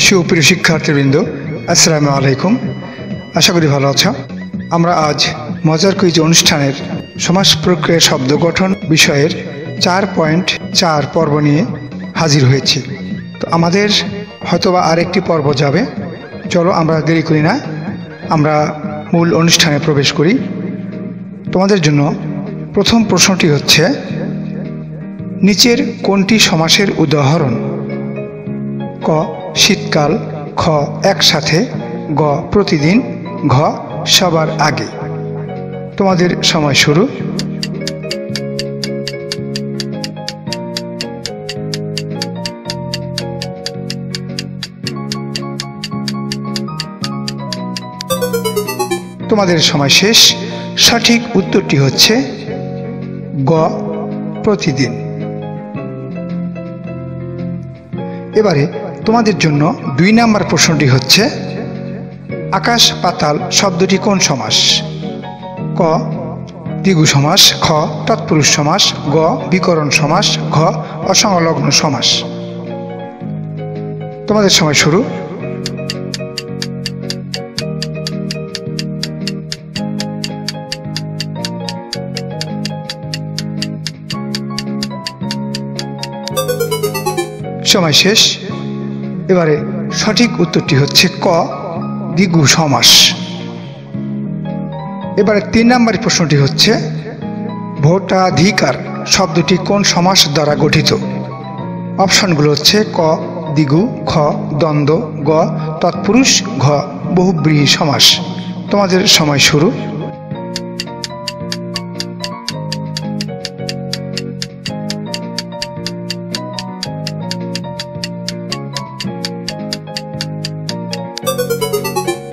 সুপ্রিয় শিক্ষার্থীবৃন্দ, আসসালামু আলাইকুম। আশা করি ভালো আছো। আমরা আজ মজার কুইজ অনুষ্ঠানের সমাস প্রক্রিয়া শব্দ গঠন বিষয়ের 4.4 পর্ব নিয়ে হাজির হয়েছি। তো আমাদের হয়তোবা আরেকটি পর্ব যাবে। চলো আমরা দেরি করি না, আমরা মূল অনুষ্ঠানে প্রবেশ করি। তোমাদের জন্য প্রথম প্রশ্নটি হচ্ছে, নিচের কোনটি সমাসের উদাহরণ? ক শীতকাল, খ একসাথে, গ প্রতিদিন, ঘ সবার আগে। তোমাদের সময় শুরু। তোমাদের সময় শেষ। সঠিক উত্তরটি হচ্ছে গ প্রতিদিন। এবারে তোমাদের জন্য 2 নম্বর প্রশ্নটি হচ্ছে, আকাশ পাতাল শব্দটি কোন সমাস? ক দ্বিগু সমাস, খ তৎপুরুষ সমাস, গ বিকরণ সমাস, ঘ অসংলগ্ন সমাস। তোমাদের সময় শুরু। সময় শেষ। এবারে সঠিক উত্তরটি হচ্ছে ক দ্বিগু সমাস। এবারে 3 নম্বর প্রশ্নটি হচ্ছে, ভোটাধিকার শব্দটি কোন সমাস দ্বারা গঠিত? অপশনগুলো হচ্ছে ক দ্বিগু, খ দ্বন্দ্ব, গ তৎপুরুষ, ঘ বহুব্রীহি সমাস। তোমাদের সময় শুরু।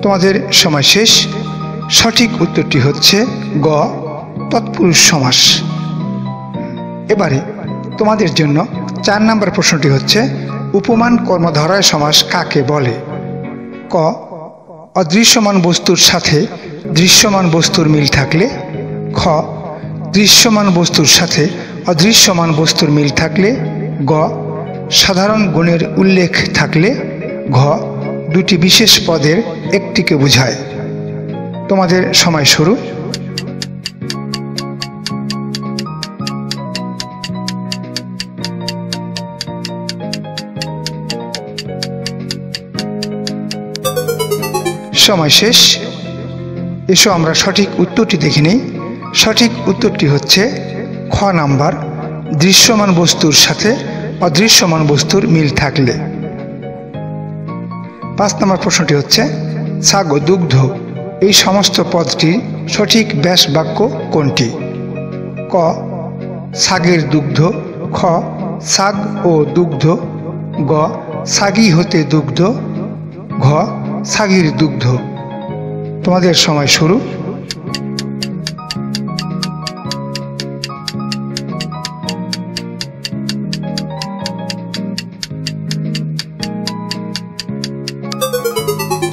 তোমাদের সময় শেষ। সঠিক উত্তরটি হচ্ছে গ তৎপুরুষ সমাস। এবারে তোমাদের জন্য 4 নম্বর প্রশ্নটি হচ্ছে, উপমান কর্মধারয় সমাস কাকে বলে? ক অদৃশ্যমান বস্তুর সাথে দৃশ্যমান বস্তুর মিল থাকলে, খ দৃশ্যমান বস্তুর সাথে অদৃশ্যমান বস্তুর মিল থাকলে, গ সাধারণ গুণের উল্লেখ থাকলে, ঘ দুটি বিশেষ পদের একটিকে বোঝায়। তোমাদের সময় শুরু। সময় শেষ। এসো আমরা সঠিক উত্তরটি দেখে নিই। সঠিক উত্তরটি হচ্ছে খ নাম্বার, দৃশ্যমান বস্তুর সাথে অদৃশ্যমান বস্তুর মিল থাকলে। 5 নম্বর প্রশ্নটি হচ্ছে, ছাগ দুগ্ধ এই সমস্ত পদটি সঠিক ব্যাস বাক্য কোনটি? ক ছাগের দুগ্ধ, খ ছাগ ও দুগ্ধ, গ ছাগি হতে দুগ্ধ, ঘ ছাগির দুগ্ধ। তোমাদের সময় শুরু।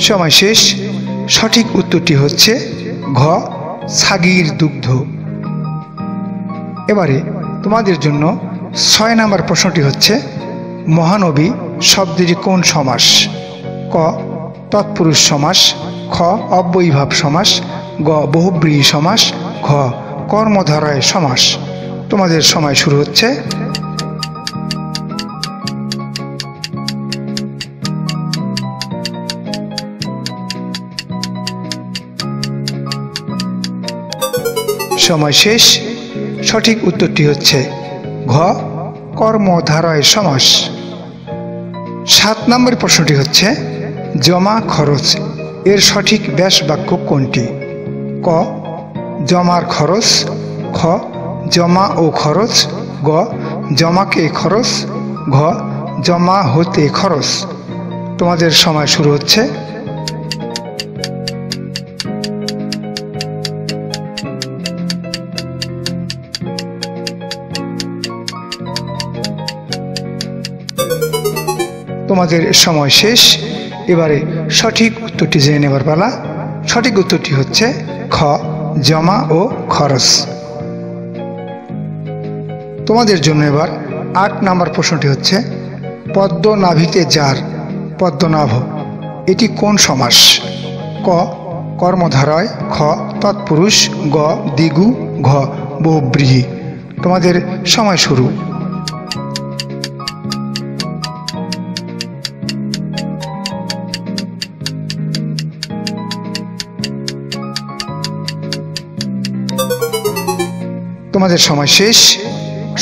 সময় শেষ। সঠিক উত্তরটি হচ্ছে ঘ ছাগির দুগ্ধ। এবারে তোমাদের জন্য 6 নম্বর প্রশ্নটি হচ্ছে, মহানবী শব্দটি কোন সমাস? ক তৎপুরুষ সমাস, খ অব্যয়ীভাব সমাস, গ বহুব্রীহি সমাস, ঘ কর্মধারয় সমাস। তোমাদের সময় শুরু হচ্ছে। সময় শেষ। সঠিক উত্তরটি হচ্ছে ঘ কর্মধারয় সমাস। 7 নম্বর প্রশ্নটি হচ্ছে, জমা খরচ এর সঠিক ব্যাস বাক্য কোনটি? ক জমার খরচ, খ জমা ও খরচ, গ জমাকে খরচ, ঘ জমা হতে খরচ। তোমাদের সময় শুরু হচ্ছে। তোমাদের সময় শেষ। এবারে সঠিক উত্তরটি জেনে নেবার পালা। সঠিক উত্তরটি হচ্ছে খ জমা ও খরচ। তোমাদের জন্য এবার 8 নম্বর প্রশ্নটি হচ্ছে, পদ্ম নাভিতে যার পদ্মনাভ এটি কোন সমাস? ক কর্মধারয়, খ তৎপুরুষ, গ দ্বিগু, ঘ বহুব্রীহি। তোমাদের সময় শুরু। তোমাদের সময় শেষ।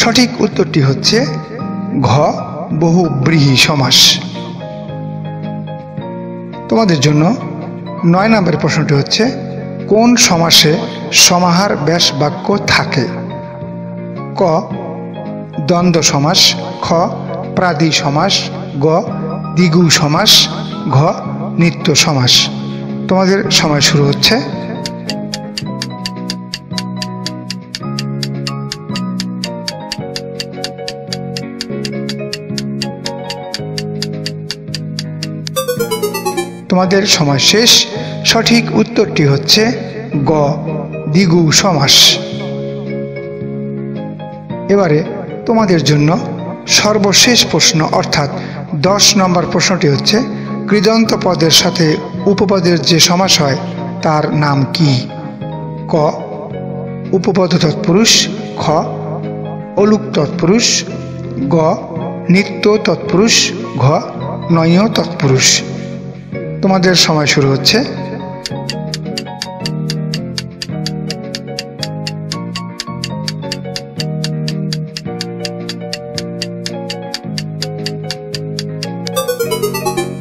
সঠিক উত্তরটি হচ্ছে ঘ বহুব্রীহি সমাস। তোমাদের জন্য 9 নম্বরের প্রশ্নটি হচ্ছে কোন সমাসে সমাহার ব্যাস বাক্য থাকে? ক দ্বন্দ্ব সমাস, খ প্রাদি সমাস, গ দ্বিগু সমাস, ঘ নিত্য সমাস। তোমাদের সময় শুরু হচ্ছে। তোমাদের সময় শেষ। সঠিক উত্তরটি হচ্ছে গ দ্বিগু সমাস। এবারে তোমাদের জন্য সর্বশেষ প্রশ্ন অর্থাৎ 10 নম্বর প্রশ্নটি হচ্ছে কৃদন্ত পদের সাথে উপপদের যে সমাস হয় তার নাম কি? ক উপপদ তৎপুরুষ, খ অলুক তৎপুরুষ, গ নিত্য তৎপুরুষ, ঘ নয় তৎপুরুষ। তোমাদের সময় শুরু হচ্ছে।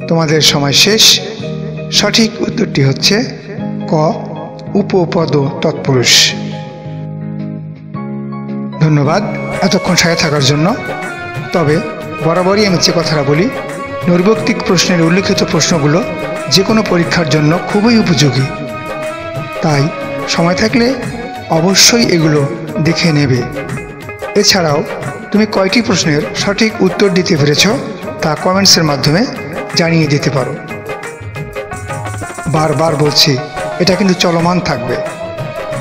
তোমাদের সময় শেষ। সঠিক উত্তরটি হচ্ছে ক উপপদ তৎপুরুষ। ধন্যবাদ এতক্ষণ সাথে থাকার জন্য। তবে বরাবরই আমি যে কথাটা বলি, নৈর্ব্যক্তিক প্রশ্নের উল্লিখিত প্রশ্নগুলো যে কোনো পরীক্ষার জন্য খুবই উপযোগী, তাই সময় থাকলে অবশ্যই এগুলো দেখে নেবে। এছাড়াও তুমি কয়টি প্রশ্নের সঠিক উত্তর দিতে পেরেছ তা কমেন্টসের মাধ্যমে জানিয়ে দিতে পারো। বারবার বলছি, এটা কিন্তু চলমান থাকবে।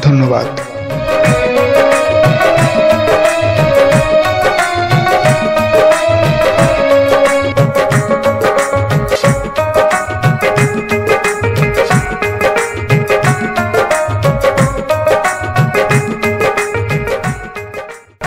ধন্যবাদ।